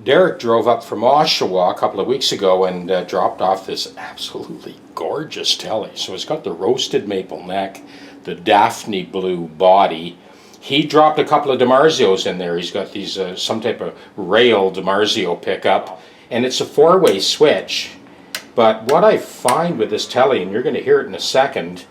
Derek drove up from Oshawa a couple of weeks ago and dropped off this absolutely gorgeous Tele. So it's got the roasted maple neck, the Daphne blue body. He dropped a couple of DiMarzios in there. He's got these some type of rail DiMarzio pickup, and it's a 4-way switch. But what I find with this Tele, and you're going to hear it in a second,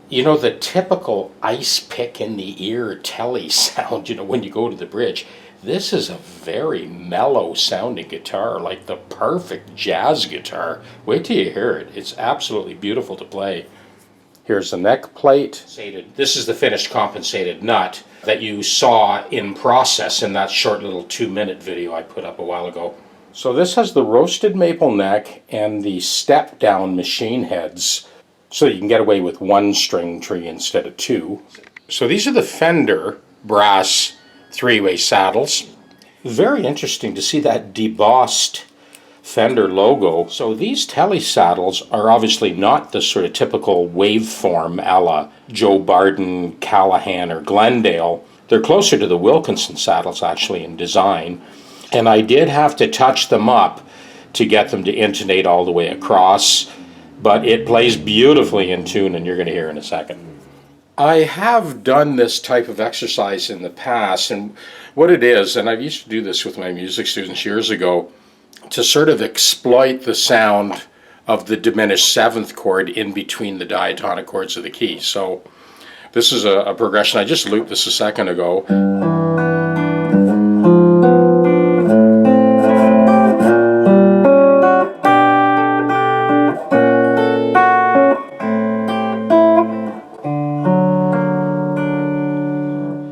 you know, the typical ice pick in the ear Tele sound, you know, when you go to the bridge. This is a very mellow sounding guitar, like the perfect jazz guitar. Wait till you hear it. It's absolutely beautiful to play. Here's the neck plate. This is the finished compensated nut that you saw in process in that short little 2-minute video I put up a while ago. So this has the roasted maple neck and the step down machine heads, so you can get away with 1 string tree instead of 2. So these are the Fender brass 3-way saddles. Very interesting to see that debossed Fender logo. So these Tele saddles are obviously not the sort of typical waveform a la Joe Barden, Callahan, or Glendale. They're closer to the Wilkinson saddles actually in design. And I did have to touch them up to get them to intonate all the way across, but it plays beautifully in tune, and you're going to hear in a second. I have done this type of exercise in the past, and what it is, and I used to do this with my music students years ago, to sort of exploit the sound of the diminished 7th chord in between the diatonic chords of the key. So this is a progression. I just looped this a second ago.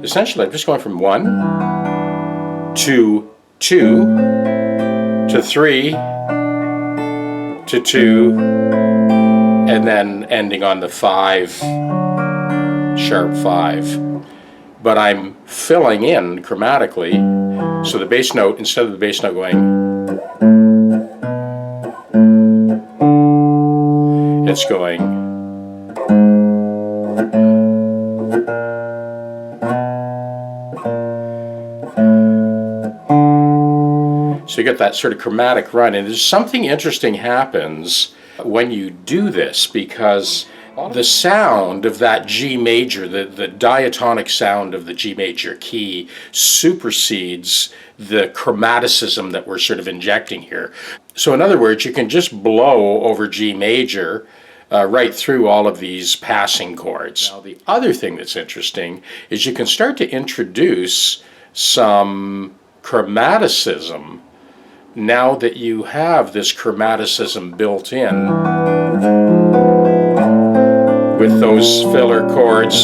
Essentially, I'm just going from 1 to 2 to 3 to 2, and then ending on the 5, sharp 5. But I'm filling in chromatically, so the bass note, instead of the bass note going, it's going. So you get that sort of chromatic run, and there's something interesting happens when you do this, because the sound of that G major, the diatonic sound of the G major key, supersedes the chromaticism that we're sort of injecting here. So in other words, you can just blow over G major right through all of these passing chords. Now the other thing that's interesting is you can start to introduce some chromaticism now that you have this chromaticism built in with those filler chords.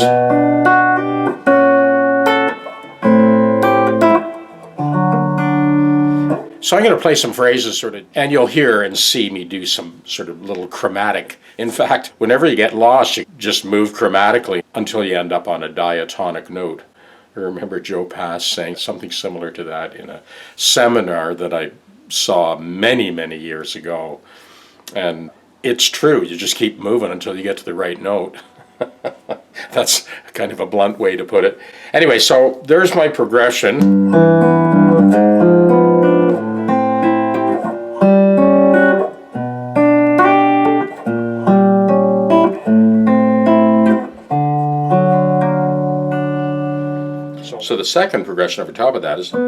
So I'm going to play some phrases sort of, and you'll hear and see me do some sort of little chromatic. In fact, whenever you get lost, you just move chromatically until you end up on a diatonic note. I remember Joe Pass saying something similar to that in a seminar that I saw many, many years ago. And it's true, you just keep moving until you get to the right note. That's kind of a blunt way to put it. Anyway, so there's my progression. So the second progression over top of that is. So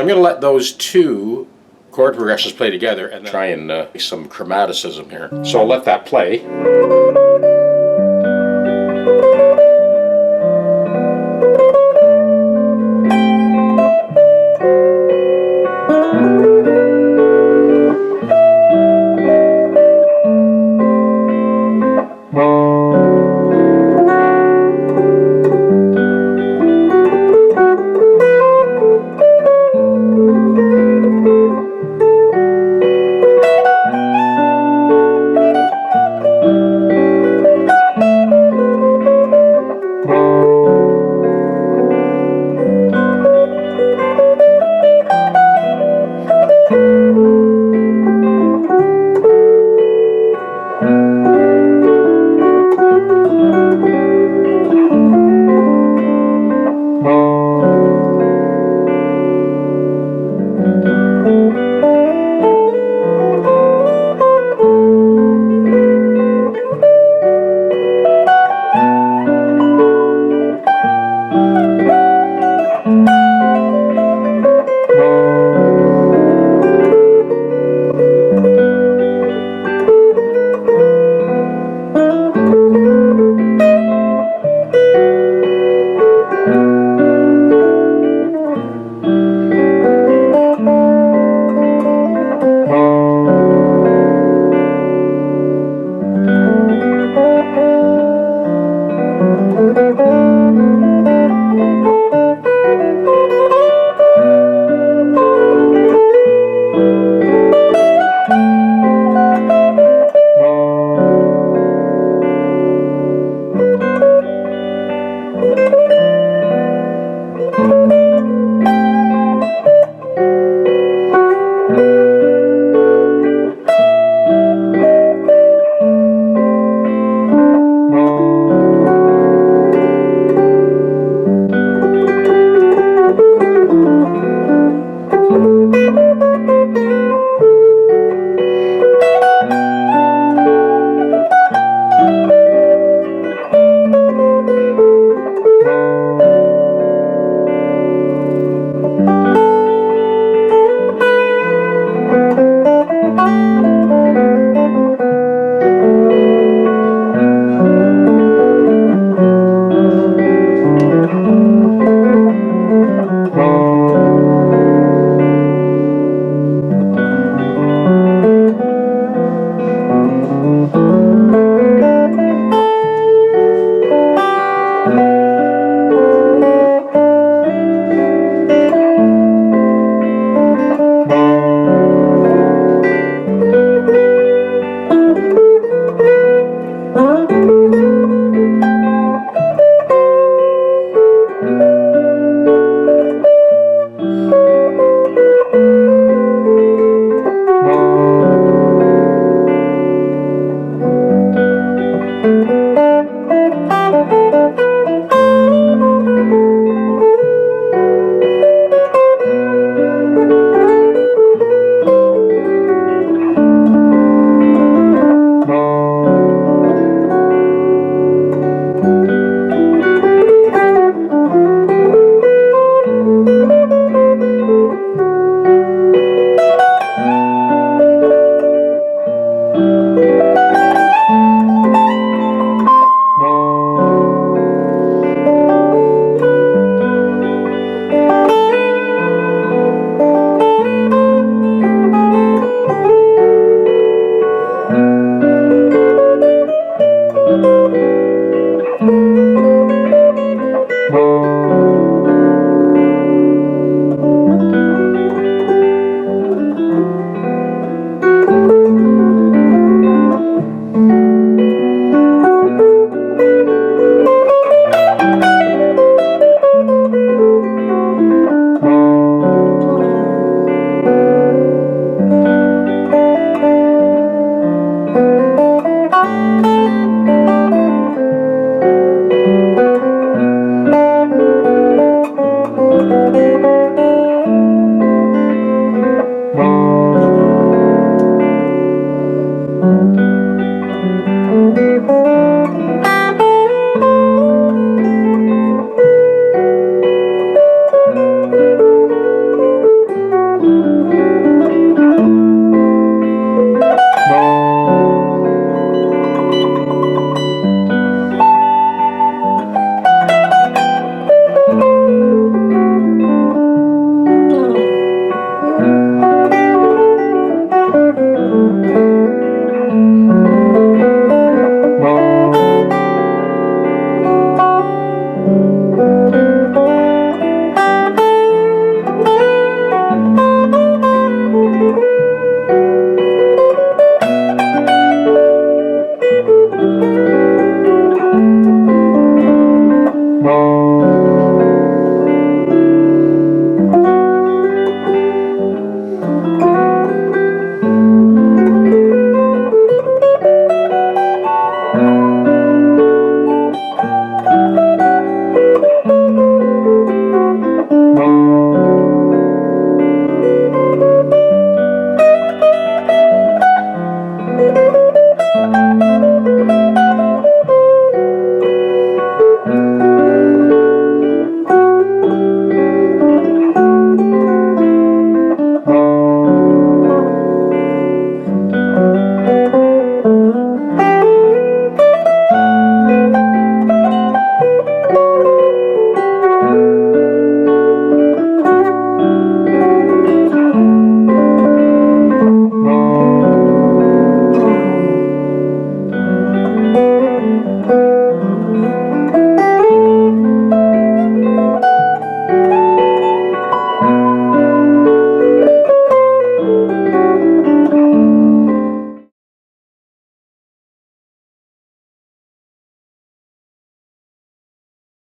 I'm going to let those 2 chord progressions play together and then try and make some chromaticism here. So I'll let that play.